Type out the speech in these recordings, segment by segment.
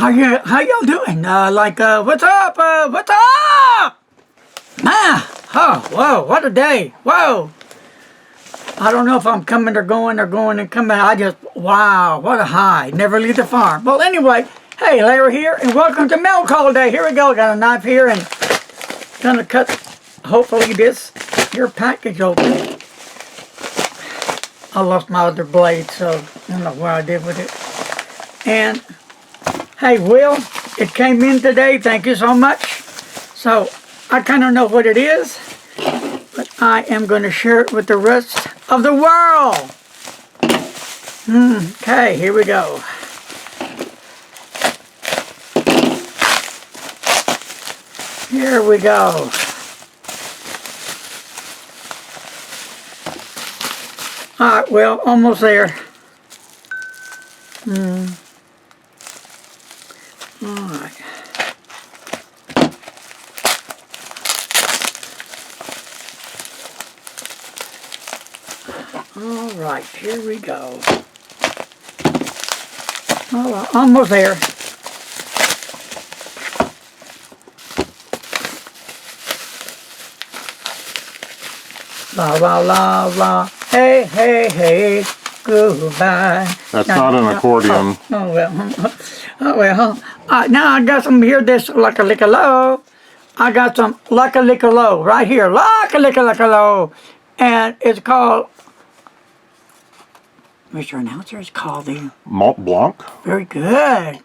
How y'all doing? What's up? What's up? Oh, whoa, what a day. Whoa. I don't know if I'm coming or going and coming. Wow, what a high. Never leave the farm. Well, anyway, hey, Larry here, and welcome to Mail Call Day. Here we go. Got a knife here, and gonna cut, hopefully, your package open. I lost my other blade, so I don't know what I did with it. And, hey, Will, it came in today. Thank you so much. So, I kind of know what it is, but I am going to share it with the rest of the world. Okay, here we go. Here we go. Alright, well, almost there. Alright. Alright, here we go. Oh, almost there. La la la la. Hey, hey, hey, goodbye. That's not an accordion. Oh well. Oh well. Now I got some here. This Lucky-Lick-a-Low. I got some Lucky-Lick-a-Low right here. Lucky-Lick-a-Low. And it's called, Mr. Announcer, it's called the Mont Blanc. Very good.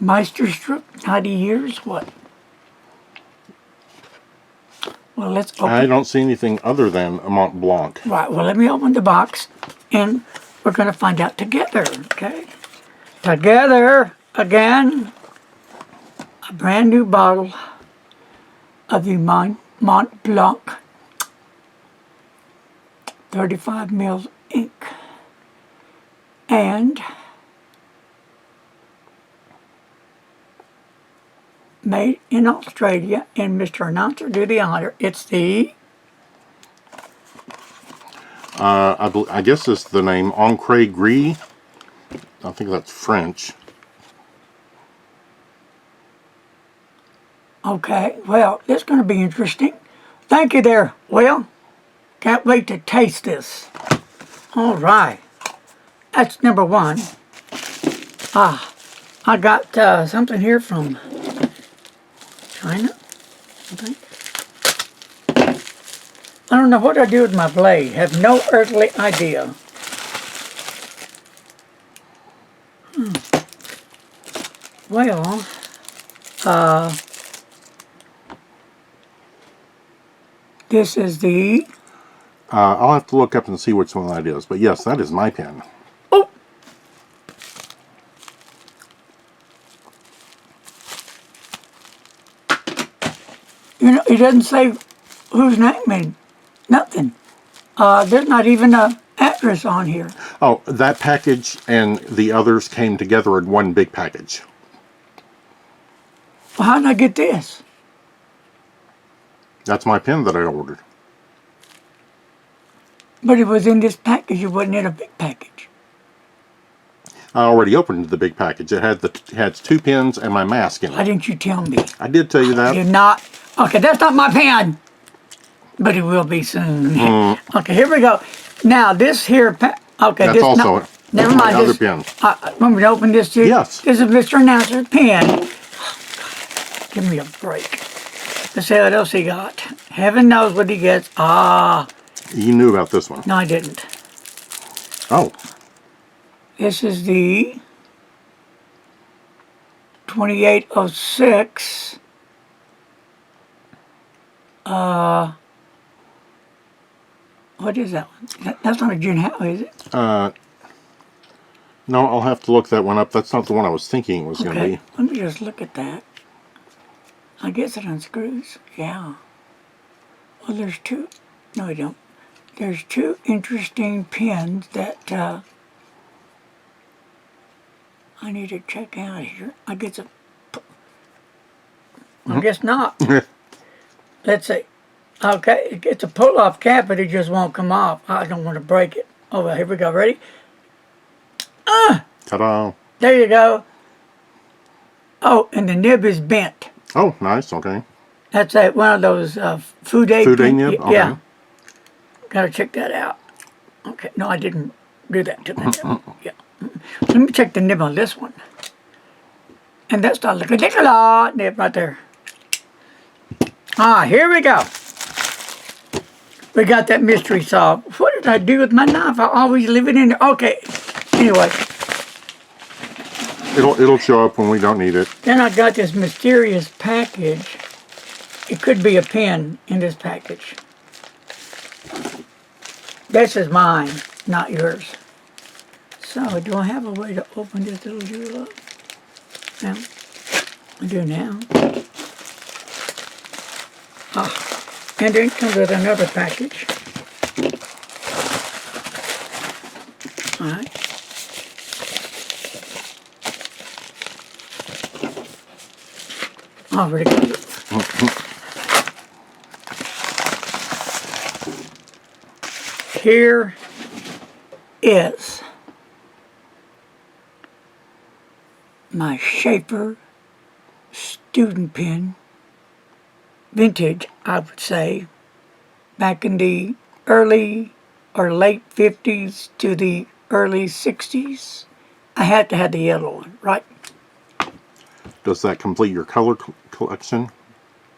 Meisterstruck, 90 years. What? Well, let's open. I don't see anything other than a Mont Blanc. Right, well, let me open the box, and we're going to find out together, okay? Together, again, a brand new bottle of the Mont Blanc 35 mils ink. And made in Australia, and Mr. Announcer, do the honor. It's the... I guess it's the name Encre Gris. I think that's French. Okay, well, it's going to be interesting. Thank you there, Will. Can't wait to taste this. All right. That's number one. I got something here from China, I think. I don't know what I do with my blade. Have no earthly idea. Well, this is the... I'll have to look up and see which one that is. But yes, that is my pen. Oh! You know, it doesn't say whose name and nothing. There's not even an address on here. Oh, that package and the others came together in one big package. Well, how did I get this? That's my pen that I ordered. But it was in this package. It wasn't in a big package. I already opened the big package. It had two pens and my mask in Why it. didn't you tell me? I did tell you that. You're not. Okay, that's not my pen. But it will be soon. Okay, here we go. Now, this here... Okay, that's this... also No, never mind. my other pen. Want me to open this too? Yes. This is Mr. Announcer's pen. Oh, God. Give me a break. Let's see what else he got. Heaven knows what he gets. You knew about this one. No, I didn't. Oh. This is the 2806. What is that one? That's not a June Howe, is it? No, I'll have to look that one up. That's not the one I was thinking it was going to be. Let me just look at that. I guess it unscrews. Yeah. Well, there's two. No, I don't. There's two interesting pins that I need to check out here. I guess I guess not. Let's see. Okay, it's a pull-off cap, but it just won't come off. I don't want to break it. Oh, well, here we go. Ready? Ta-da! There you go. Oh, and the nib is bent. Oh, nice. Okay. That's one of those food aid. Food aid nib? Okay. Yeah. Gotta check that out. Okay. No, I didn't do that to that. Yeah. Let me check the nib on this one. And that's the lickety nib right there. Ah, here we go. We got that mystery solved. What did I do with my knife? I always leave it in there. Okay. Anyway. It'll show up when we don't need it. Then I got this mysterious package. It could be a pen in this package. This is mine, not yours. So, do I have a way to open this little jewel up? Now, I do now. Ah, and then it comes with another package. All right. Already got it. Here is my Schaefer student pen, vintage, I would say, back in the early or late 50s to the early 60s. I had to have the yellow one, right? Does that complete your color collection?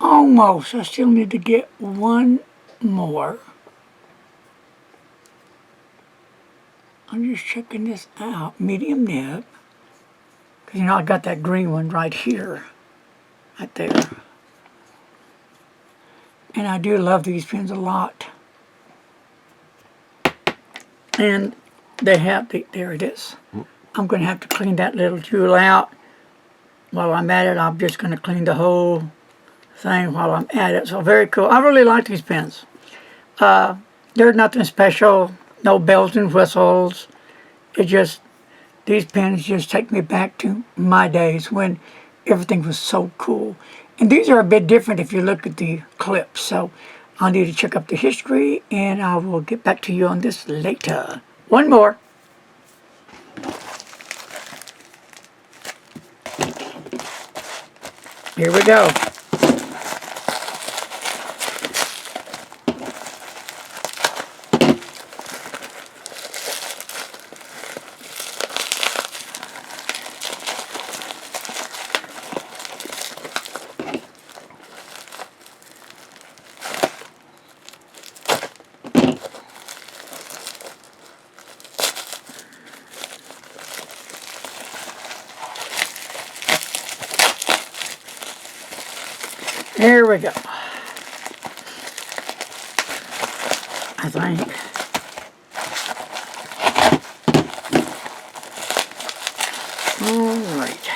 Almost. I still need to get one more. I'm just checking this out. Medium nib. Because, you know, I got that green one right here. Right there. And I do love these pens a lot. And they have the, there it is. I'm going to have to clean that little jewel out. While I'm at it, I'm just going to clean the whole thing while I'm at it. So very cool. I really like these pens. There's nothing special. No bells and whistles. It just, these pens just take me back to my days when everything was so cool. And these are a bit different if you look at the clips. So I'll need to check up the history and I will get back to you on this later. One more. Here we go. Here we go. I think. All right.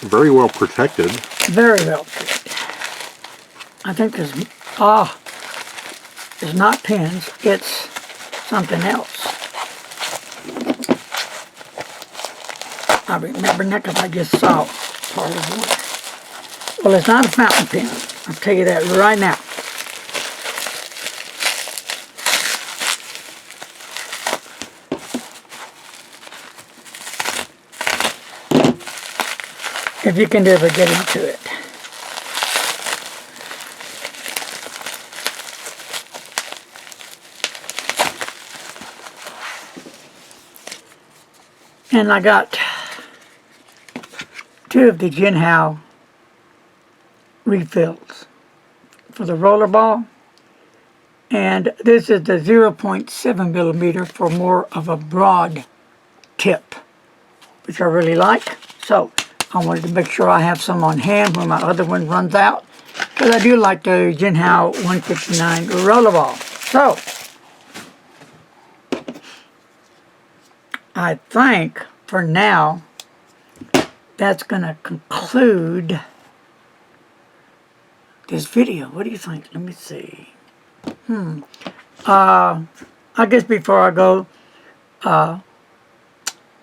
Very well protected. Very well protected. I think this, it's not pens, it's something else. I remember now because I just saw part of one. Well, it's not a fountain pen. I'll tell you that right now. If you can ever get into it. And I got 2 of the Jinhao refills for the rollerball. And this is the 0.7 millimeter for more of a broad tip, which I really like. So I wanted to make sure I have some on hand when my other one runs out, because I do like the Jinhao 159 rollerball. So I think for now that's going to conclude this video. What do you think? Let me see. I guess before I go,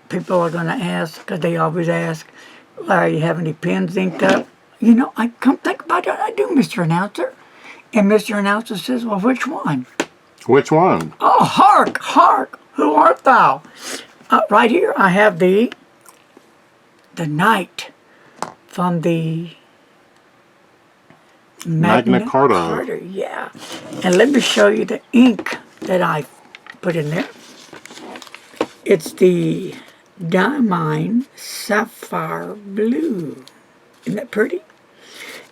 people are going to ask, because they always ask, Larry, you have any pens inked up? You know, I come think about it, I do, Mr. Announcer. And Mr. Announcer says, well, which one? Which one? Oh, hark, hark. Who art thou? Right here I have the knight from the Magna Carta. Carta, yeah. And let me show you the ink that I put in there. It's the Diamine Sapphire Blue. Isn't that pretty?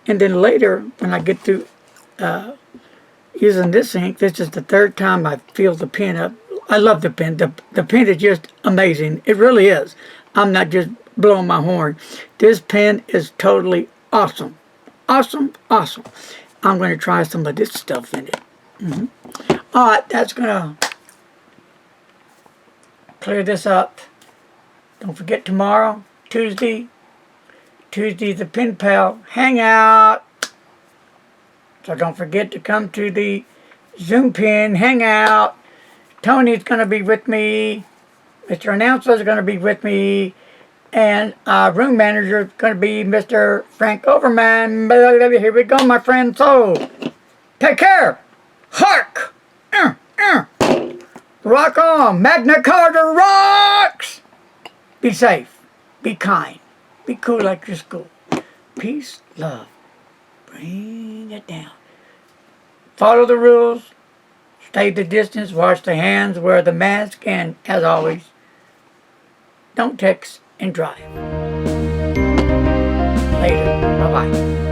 And then later, when I get through using this ink, this is the third time I filled the pen up. I love the pen. The pen is just amazing. It really is. I'm not just blowing my horn. This pen is totally awesome. Awesome, awesome. I'm going to try some of this stuff in it. All right, that's going to clear this up. Don't forget tomorrow, Tuesday, the Pen Pal Hangout. So don't forget to come to the Zoom Pen Hangout. Tony's going to be with me. Mr. Announcer is going to be with me. And our room manager is going to be Mr. Frank Overman. Here we go, my friend. So, take care. Hark! Rock on. Magna Carta rocks! Be safe. Be kind. Be cool like your school. Peace, love. Bring it down. Follow the rules. Stay the distance. Wash the hands. Wear the mask. And, as always, don't text and drive. Later. Bye-bye.